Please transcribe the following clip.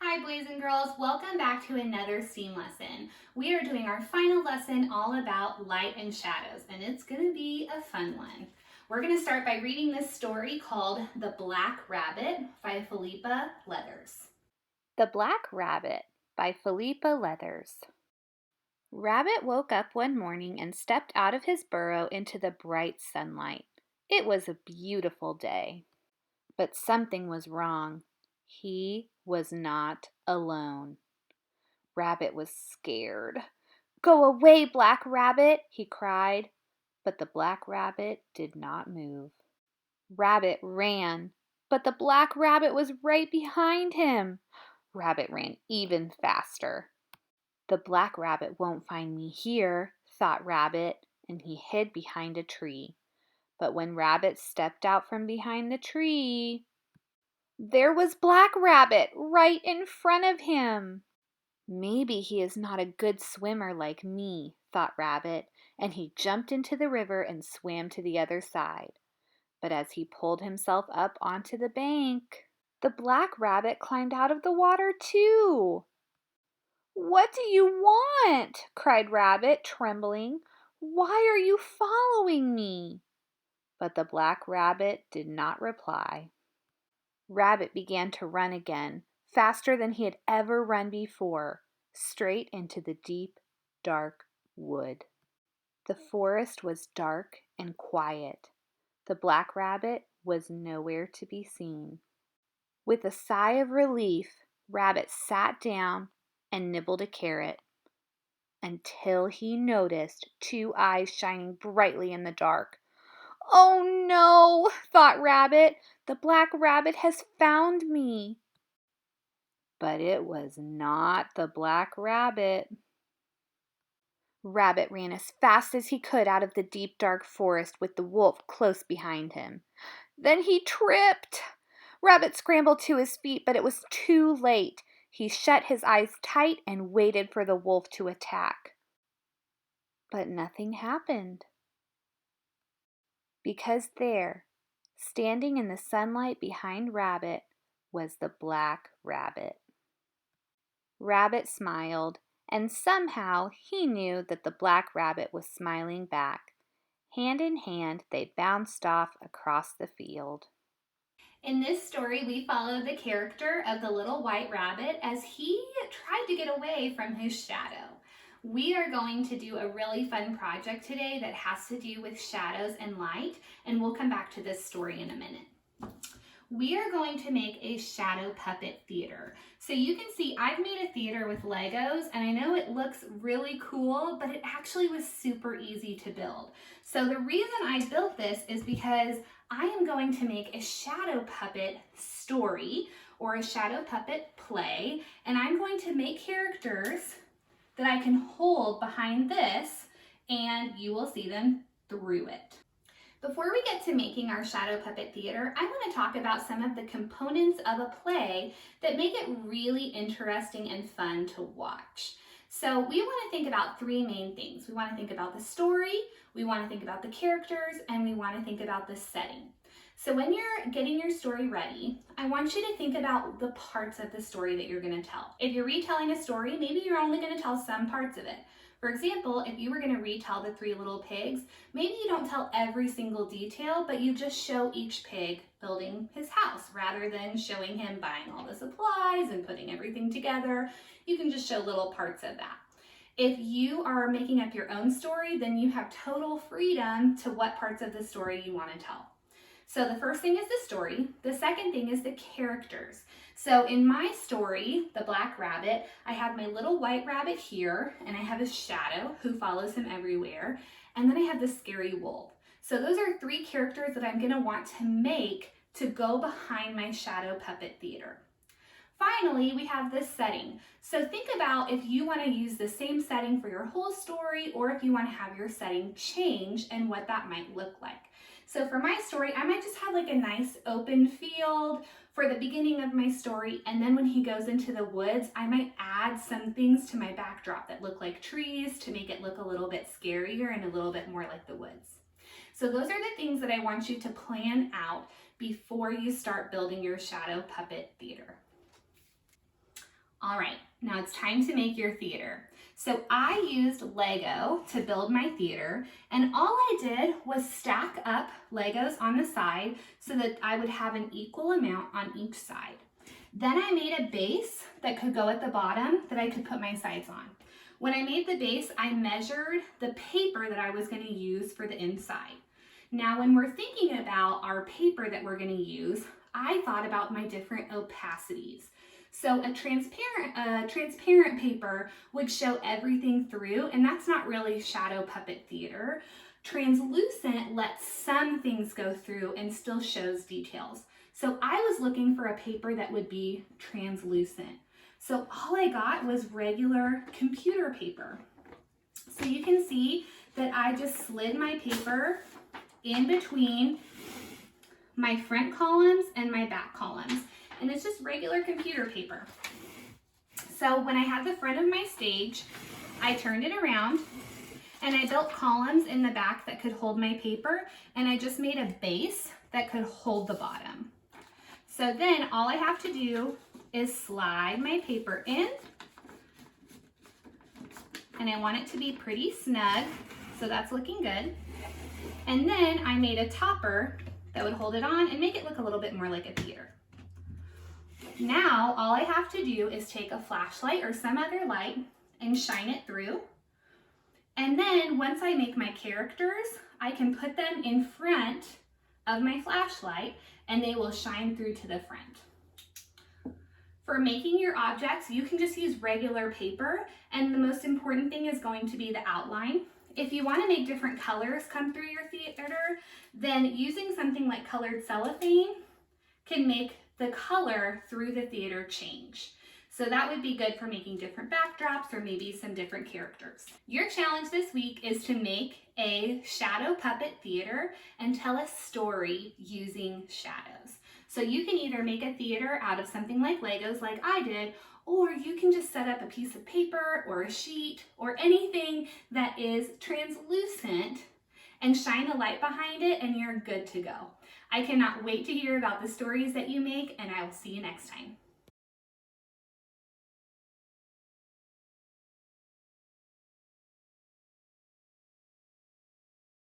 Hi boys and girls, welcome back to another STEAM lesson. We are doing our final lesson all about light and shadows, and it's going to be a fun one. We're going to start by reading this story called The Black Rabbit by Felipa Leathers. The Black Rabbit by Felipa Leathers. Rabbit woke up one morning and stepped out of his burrow into the bright sunlight. It was a beautiful day. But something was wrong. He was not alone. Rabbit was scared. "Go away, Black Rabbit," he cried. But the Black Rabbit did not move. Rabbit ran, but the Black Rabbit was right behind him. Rabbit ran even faster. "The Black Rabbit won't find me here," thought Rabbit, and he hid behind a tree. But when Rabbit stepped out from behind the tree, there was Black Rabbit right in front of him. "Maybe he is not a good swimmer like me," thought Rabbit, and he jumped into the river and swam to the other side. But as he pulled himself up onto the bank, the Black Rabbit climbed out of the water too. "What do you want?" cried Rabbit, trembling. "Why are you following me?" But the Black Rabbit did not reply. Rabbit began to run again, faster than he had ever run before, straight into the deep, dark wood. The forest was dark and quiet. The Black Rabbit was nowhere to be seen. With a sigh of relief, Rabbit sat down and nibbled a carrot, until he noticed two eyes shining brightly in the dark. "Oh no," thought Rabbit, "the Black Rabbit has found me." But it was not the Black Rabbit. Rabbit ran as fast as he could out of the deep dark forest with the wolf close behind him. Then he tripped. Rabbit scrambled to his feet, but it was too late. He shut his eyes tight and waited for the wolf to attack. But nothing happened. Because there, standing in the sunlight behind Rabbit, was the Black Rabbit. Rabbit smiled, and somehow he knew that the Black Rabbit was smiling back. Hand in hand, they bounced off across the field. In this story, we follow the character of the little white rabbit as he tried to get away from his shadow. We are going to do a really fun project today that has to do with shadows and light, and we'll come back to this story in a minute. We are going to make a shadow puppet theater. So you can see I've made a theater with Legos, and I know it looks really cool, but it actually was super easy to build. So the reason I built this is because I am going to make a shadow puppet story or a shadow puppet play, and I'm going to make characters that I can hold behind this, and you will see them through it. Before we get to making our shadow puppet theater, I want to talk about some of the components of a play that make it really interesting and fun to watch. So we want to think about three main things. We want to think about the story, we want to think about the characters, and we want to think about the setting. So when you're getting your story ready, I want you to think about the parts of the story that you're going to tell. If you're retelling a story, maybe you're only going to tell some parts of it. For example, if you were going to retell the Three Little Pigs, maybe you don't tell every single detail, but you just show each pig building his house rather than showing him buying all the supplies and putting everything together. You can just show little parts of that. If you are making up your own story, then you have total freedom to what parts of the story you want to tell. So the first thing is the story. The second thing is the characters. So in my story, The Black Rabbit, I have my little white rabbit here, and I have a shadow who follows him everywhere, and then I have the scary wolf. So those are three characters that I'm gonna want to make to go behind my shadow puppet theater. Finally, we have this setting. So think about if you want to use the same setting for your whole story or if you want to have your setting change and what that might look like. So for my story, I might just have like a nice open field for the beginning of my story, and then when he goes into the woods, I might add some things to my backdrop that look like trees to make it look a little bit scarier and a little bit more like the woods. So those are the things that I want you to plan out before you start building your shadow puppet theater. All right, now it's time to make your theater. So I used Lego to build my theater, and all I did was stack up Legos on the side so that I would have an equal amount on each side. Then I made a base that could go at the bottom that I could put my sides on. When I made the base, I measured the paper that I was going to use for the inside. Now, when we're thinking about our paper that we're going to use, I thought about my different opacities. So a transparent paper would show everything through, and that's not really shadow puppet theater. Translucent lets some things go through and still shows details. So I was looking for a paper that would be translucent. So all I got was regular computer paper. So you can see that I just slid my paper in between my front columns and my back columns. And it's just regular computer paper. So when I had the front of my stage, I turned it around and I built columns in the back that could hold my paper, and I just made a base that could hold the bottom. So then all I have to do is slide my paper in, and I want it to be pretty snug, so that's looking good. And then I made a topper that would hold it on and make it look a little bit more like a theater. Now, all I have to do is take a flashlight or some other light and shine it through. And then once I make my characters, I can put them in front of my flashlight and they will shine through to the front. For making your objects, you can just use regular paper, and the most important thing is going to be the outline. If you want to make different colors come through your theater, then using something like colored cellophane can make the color through the theater change. So that would be good for making different backdrops or maybe some different characters. Your challenge this week is to make a shadow puppet theater and tell a story using shadows. So you can either make a theater out of something like Legos like I did, or you can just set up a piece of paper or a sheet or anything that is translucent and shine a light behind it, and you're good to go. I cannot wait to hear about the stories that you make, and I will see you next time.